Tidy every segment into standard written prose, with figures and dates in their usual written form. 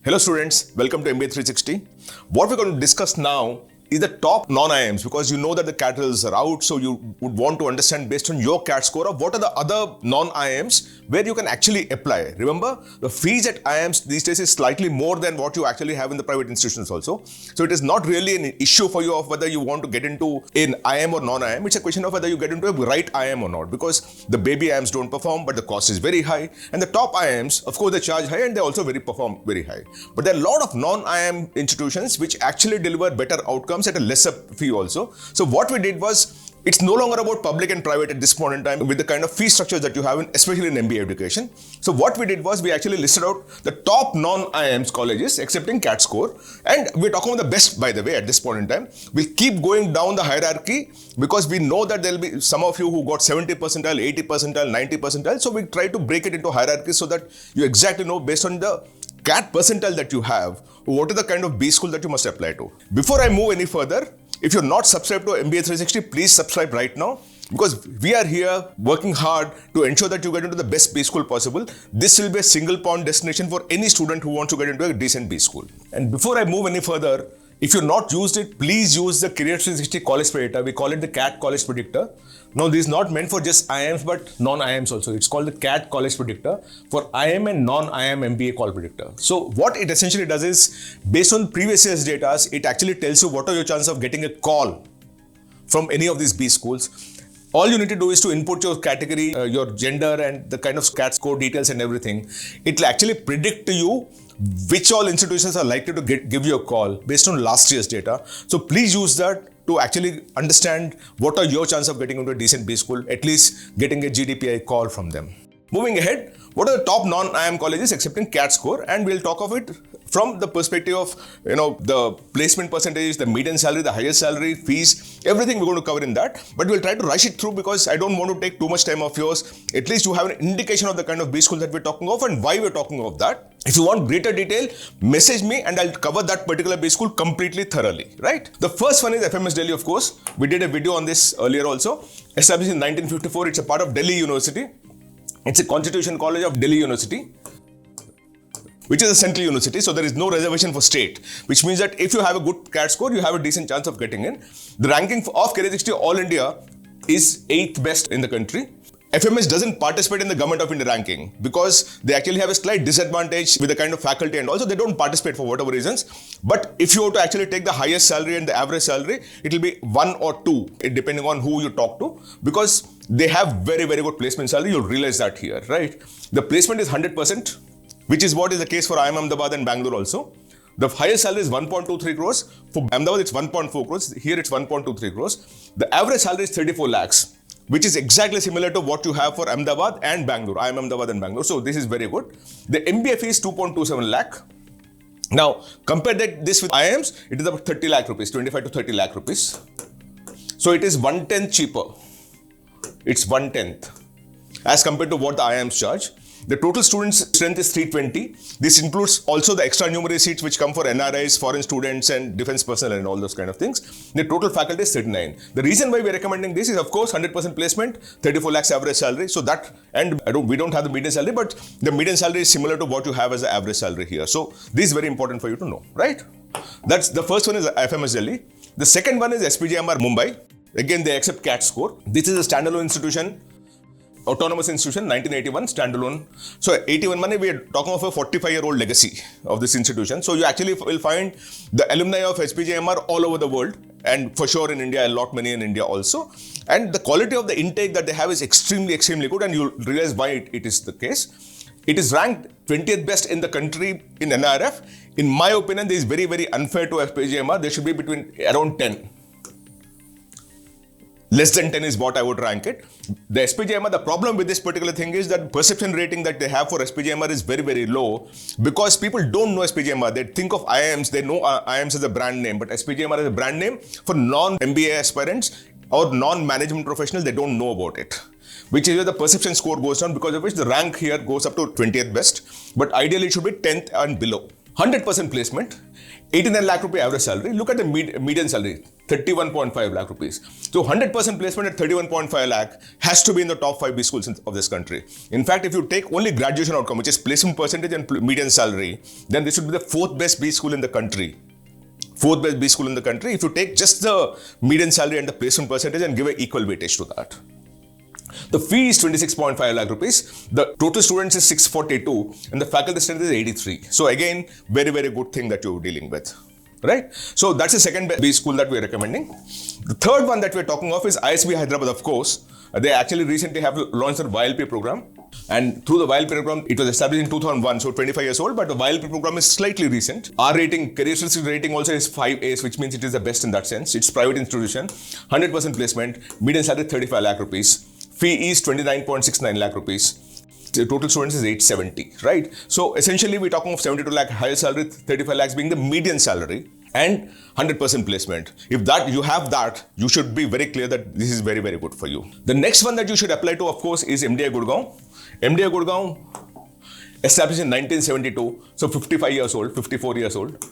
Hello students, welcome to MBA 360. What we're going to discuss now is the top non-IIMs, because you know that the CAT results are out, so you would want to understand based on your CAT score of what are the other non-IIMs where you can actually apply. Remember, the fees at IIMs these days is slightly more than what you actually have in the private institutions also. So it is not really an issue for you of whether you want to get into an IIM or non-IIM. It's a question of whether you get into a right IIM or not, because the baby IIMs don't perform, but the cost is very high. And the top IIMs, of course, they charge high and they also perform very high. But there are a lot of non-IIM institutions which actually deliver better outcomes at a lesser fee also. So what we did was, it's no longer about public and private at this point in time with the kind of fee structures that you have, especially in MBA education. So what we did was, we actually listed out the top non-IIMs colleges accepting CAT score. And we're talking about the best, by the way, at this point in time. We'll keep going down the hierarchy because we know that there'll be some of you who got 70 percentile, 80 percentile, 90 percentile. So we try to break it into hierarchies so that you exactly know based on the CAT percentile that you have, what is the kind of B school that you must apply to. Before I move any further, if you're not subscribed to MBA 360, please subscribe right now, because we are here working hard to ensure that you get into the best B school possible. This will be a single point destination for any student who wants to get into a decent B school. And before I move any further, if you've not used it, please use the Career 360 College Predictor. We call it the CAT College Predictor. Now, this is not meant for just IIMs, but non-IIMs also. It's called the CAT College Predictor for IIM and non-IIM MBA Call Predictor. So what it essentially does is, based on previous year's data, it actually tells you what are your chances of getting a call from any of these B schools. All you need to do is to input your category, your gender, and the kind of CAT score details and everything. It will actually predict to you which all institutions are likely to give you a call based on last year's data. So please use that to actually understand what are your chances of getting into a decent B school, at least getting a GDPI call from them. Moving ahead, what are the top non-IIM colleges accepting CAT score? And we'll talk of it from the perspective of, the placement percentage, the median salary, the highest salary, fees, everything we're going to cover in that. But we'll try to rush it through because I don't want to take too much time of yours. At least you have an indication of the kind of B school that we're talking of and why we're talking of that. If you want greater detail, message me and I'll cover that particular B school completely thoroughly, right? The first one is FMS Delhi, of course. We did a video on this earlier also. Established in 1954, it's a part of Delhi University. It's a Constitution College of Delhi University, which is a central university, so there is no reservation for state, which means that if you have a good CAT score, you have a decent chance of getting in. The ranking of Career 360 All India is 8th best in the country. FMS doesn't participate in the Government of India ranking because they actually have a slight disadvantage with the kind of faculty, and also they don't participate for whatever reasons. But if you were to actually take the highest salary and the average salary, it will be 1 or 2, depending on who you talk to, because they have very, very good placement salary. You'll realize that here, right? The placement is 100%, which is what is the case for IIM Ahmedabad and Bangalore also. The highest salary is 1.23 crores. For Ahmedabad, it's 1.4 crores. Here, it's 1.23 crores. The average salary is 34 lakhs. Which is exactly similar to what you have for Ahmedabad and Bangalore, IIM Ahmedabad and Bangalore. So this is very good. The MBA fee is 2.27 lakh. Now, compare this with IIMs, it is about 30 lakh rupees, 25 to 30 lakh rupees. So it is 1/10 cheaper. It's 1/10 as compared to what the IIMs charge. The total student strength is 320. This includes also the extra numeracy seats which come for NRIs, foreign students, and defense personnel and all those kind of things. The total faculty is 39. The reason why we're recommending this is, of course, 100% placement, 34 lakhs average salary. So that, and we don't have the median salary, but the median salary is similar to what you have as the average salary here. So this is very important for you to know, right? That's the first one is FMS Delhi. The second one is SPJIMR Mumbai. Again, they accept CAT score. This is a standalone institution. Autonomous institution, 1981, standalone. So 81 money, we are talking of a 45-year-old legacy of this institution. So you actually will find the alumni of SPJIMR all over the world, and for sure in India, a lot many in India also. And the quality of the intake that they have is extremely, extremely good, and you'll realize why it is the case. It is ranked 20th best in the country in NRF. In my opinion, this is very, very unfair to SPJIMR. They should be between around 10. Less than 10 is what I would rank it. The SPJIMR, the problem with this particular thing is that perception rating that they have for SPJIMR is very, very low because people don't know SPJIMR. They think of IIMs, they know IIMs as a brand name, but SPJIMR is a brand name for non-MBA aspirants or non-management professionals. They don't know about it, which is where the perception score goes down, because of which the rank here goes up to 20th best. But ideally, it should be 10th and below. 100% placement, 89 lakh rupee average salary. Look at the median salary, 31.5 lakh rupees. So 100% placement at 31.5 lakh has to be in the top 5 B schools of this country. In fact, if you take only graduation outcome, which is placement percentage and median salary, then this would be the 4th best B school in the country. 4th best B school in the country if you take just the median salary and the placement percentage and give an equal weightage to that. The fee is 26.5 lakh rupees. The total students is 642 and the faculty strength is 83. So again, very, very good thing that you're dealing with. Right? So that's the second B school that we're recommending. The third one that we're talking of is ISB Hyderabad, of course. They actually recently have launched their YLP program. And through the YLP program, it was established in 2001, so 25 years old, but the YLP program is slightly recent. Our rating, career rating also is 5As, which means it is the best in that sense. It's private institution, 100% placement, median salary 35 lakh rupees. Fee is 29.69 lakh rupees. The total students is 870, right? So essentially we're talking of 72 lakh higher salary, 35 lakhs being the median salary and 100% placement. If that you have that, you should be very clear that this is very, very good for you. The next one that you should apply to, of course, is MDI Gurgaon. MDI Gurgaon established in 1972, so 55 years old, 54 years old.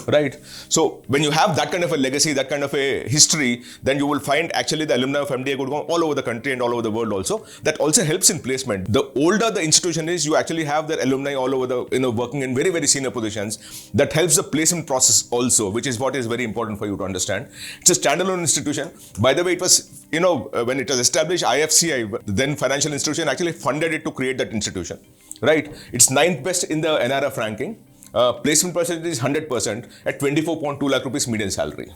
Right? So when you have that kind of a legacy, that kind of a history, then you will find actually the alumni of MDI Gurgaon all over the country and all over the world also. That also helps in placement. The older the institution is, you actually have their alumni all over the, working in very, very senior positions. That helps the placement process also, which is what is very important for you to understand. It's a standalone institution. By the way, it was, when it was established, IFCI, the then financial institution, actually funded it to create that institution. Right? It's 9th best in the NRF ranking. Placement percentage is 100% at 24.2 lakh rupees median salary.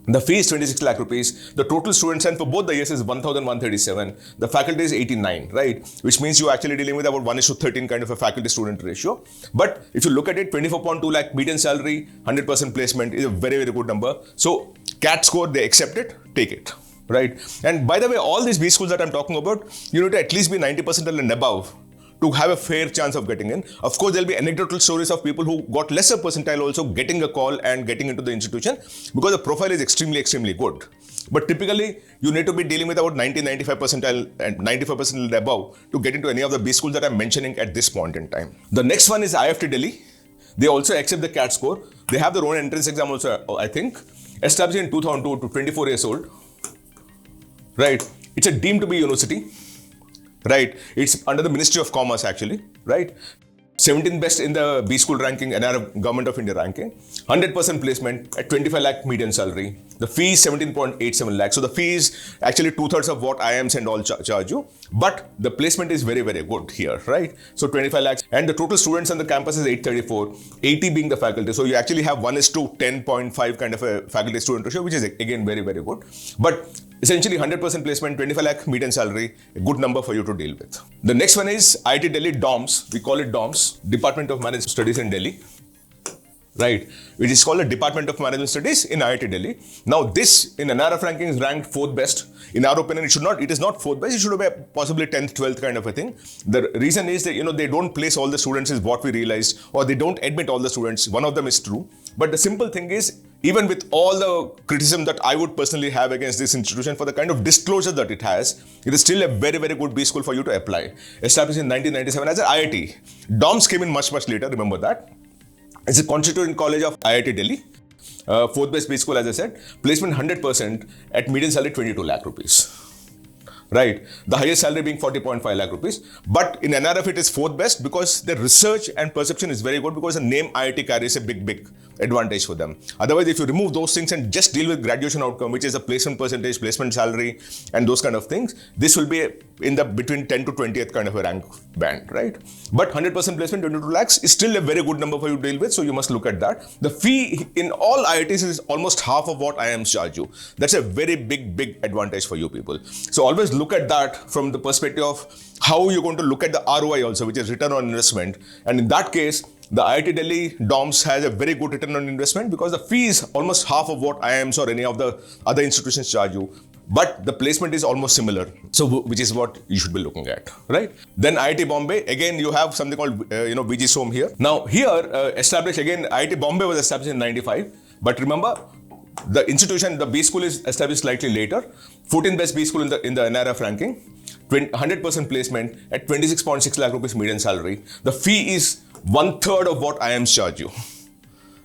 The fee is 26 lakh rupees. The total student strength for both the years is 1,137. The faculty is 89, right? Which means you're actually dealing with about 1:13 kind of a faculty student ratio. But if you look at it, 24.2 lakh median salary, 100% placement is a very, very good number. So CAT score, they accept it, take it, right? And by the way, all these B schools that I'm talking about, you need to at least be 90% and above to have a fair chance of getting in. Of course, there'll be anecdotal stories of people who got lesser percentile also getting a call and getting into the institution because the profile is extremely, extremely good. But typically, you need to be dealing with about 90-95 percentile and 95% and above to get into any of the B schools that I'm mentioning at this point in time. The next one is IIFT Delhi. They also accept the CAT score. They have their own entrance exam also, I think. Established in 2002 to 24 years old. Right. It's a deemed to be university. Right, it's under the Ministry of Commerce actually, right? 17th best in the B school ranking, NRF Government of India ranking. 100% placement at 25 lakh median salary. The fee is 17.87 lakhs. So the fee is actually 2/3 of what IIMs and all charge you. But the placement is very, very good here, right? So 25 lakhs. And the total students on the campus is 834, 80 being the faculty. So you actually have 1:10.5 kind of a faculty student ratio, which is again very, very good. But essentially 100% placement, 25 lakh median salary, a good number for you to deal with. The next one is IIT Delhi DOMS. We call it DOMS, Department of Management Studies in Delhi. Right, which is called the Department of Management Studies in IIT Delhi. Now this in NRF ranking is ranked 4th best. In our opinion, it is not 4th best, it should be possibly 10th, 12th kind of a thing. The reason is that, they don't place all the students is what we realized, or they don't admit all the students. One of them is true. But the simple thing is, even with all the criticism that I would personally have against this institution for the kind of disclosure that it has, it is still a very, very good B school for you to apply. Established in 1997 as an IIT. DOMS came in much, much later, remember that. It's a constituent college of IIT Delhi. 4th best B school, as I said. Placement 100% at median salary 22 lakh rupees. Right, the highest salary being 40.5 lakh rupees. But in NRF, it is 4th best because their research and perception is very good because the name IIT carries a big, big advantage for them. Otherwise, if you remove those things and just deal with graduation outcome, which is a placement percentage, placement salary, and those kind of things, this will be in the between 10 to 20th kind of a rank band, right? But 100% placement, 22 lakhs is still a very good number for you to deal with, so you must look at that. The fee in all IITs is almost half of what IIMs charge you. That's a very big, big advantage for you people. So always look at that from the perspective of how you're going to look at the ROI also, which is return on investment. And in that case, the IIT Delhi DOMS has a very good return on investment because the fee is almost half of what IIMs or any of the other institutions charge you. But the placement is almost similar. So, which is what you should be looking at, right? Then IIT Bombay, again, you have something called, VG SOM here. Now here, established again, IIT Bombay was established in 95. But remember, the institution, the B school is established slightly later. 14th best B school in the NRF ranking. 100% placement at 26.6 lakh rupees median salary. The fee is 1/3 of what IIMs charge you.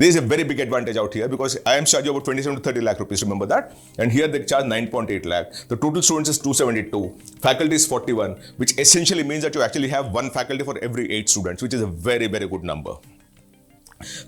There is a very big advantage out here because IIMs charge you about 27 to 30 lakh rupees, remember that? And here they charge 9.8 lakh. The total students is 272. Faculty is 41, which essentially means that you actually have one faculty for every 8 students, which is a very, very good number.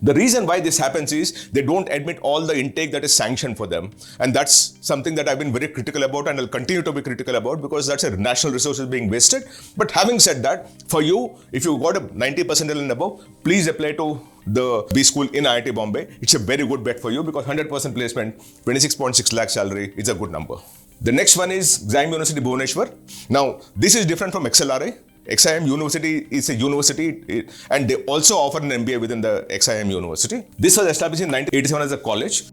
The reason why this happens is they don't admit all the intake that is sanctioned for them. And that's something that I've been very critical about and I'll continue to be critical about because that's a national resources being wasted. But having said that, for you, if you got a 90 percentile and above, please apply to the B school in IIT Bombay. It's a very good bet for you because 100% placement, 26.6 lakh salary is a good number. The next one is XIM University Bhubaneswar. Now, this is different from XLRA. XIM University is a university and they also offer an MBA within the XIM University. This was established in 1987 as a college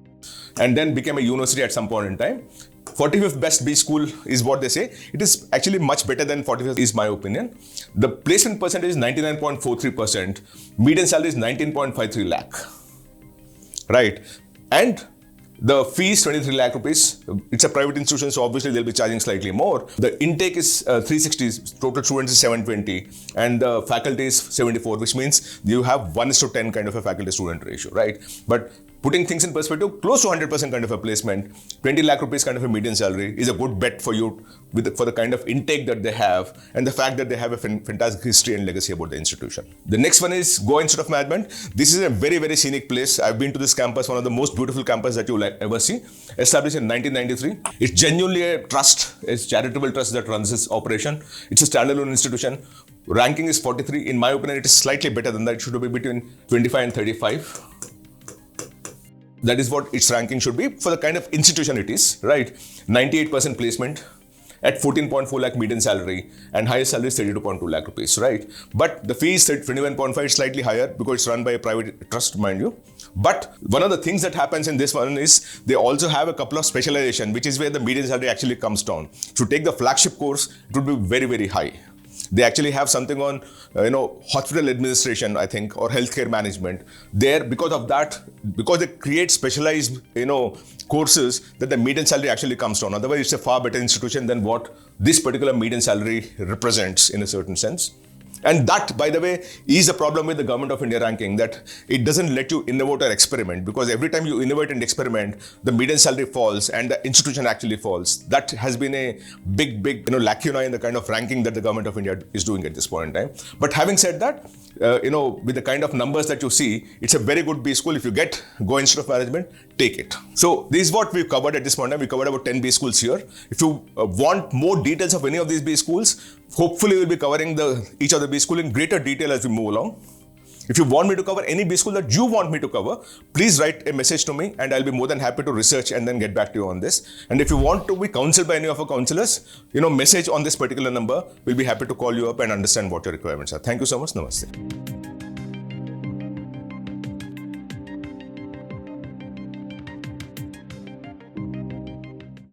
and then became a university at some point in time. 45th best B school is what they say. It is actually much better than 45th is my opinion. The placement percentage is 99.43%. Median salary is 19.53 lakh. Right. And the fees 23 lakh rupees. It's a private institution, so obviously they'll be charging slightly more. The intake is 360, total students is 720, and the faculty is 74, which means you have 1:10 kind of a faculty-student ratio, right? But putting things in perspective, close to 100% kind of a placement, 20 lakh rupees kind of a median salary is a good bet for you for the kind of intake that they have and the fact that they have a fantastic history and legacy about the institution. The next one is Goa Institute of Management. This is a very, very scenic place. I've been to this campus, one of the most beautiful campus that you'll ever see. Established in 1993. It's genuinely a trust, a charitable trust that runs this operation. It's a standalone institution. Ranking is 43. In my opinion, it is slightly better than that. It should be between 25 and 35. That is what its ranking should be for the kind of institution it is, right? 98% placement at 14.4 lakh median salary and highest salary is 32.2 lakh rupees, right? But the fee is 21.5, slightly higher because it's run by a private trust, mind you. But one of the things that happens in this one is they also have a couple of specialization, which is where the median salary actually comes down. To take the flagship course, it would be very, very high. They actually have something on, hospital administration, I think, or healthcare management. There, because of that, because they create specialized, courses, that the median salary actually comes down. Otherwise, it's a far better institution than what this particular median salary represents in a certain sense. And that, by the way, is a problem with the Government of India ranking, that it doesn't let you innovate or experiment, because every time you innovate and experiment, the median salary falls and the institution actually falls. That has been a big, lacuna in the kind of ranking that the Government of India is doing at this point in time. But having said that, with the kind of numbers that you see, it's a very good B school. If you get Goa Institute of Management, take it. So this is what we've covered at this point in time. We covered about 10 B schools here. If you want more details of any of these B schools, hopefully we'll be covering each of the B school in greater detail as we move along. If you want me to cover any B school that you want me to cover, please write a message to me and I'll be more than happy to research and then get back to you on this. And if you want to be counseled by any of our counselors, message on this particular number. We'll be happy to call you up and understand what your requirements are. Thank you so much. Namaste.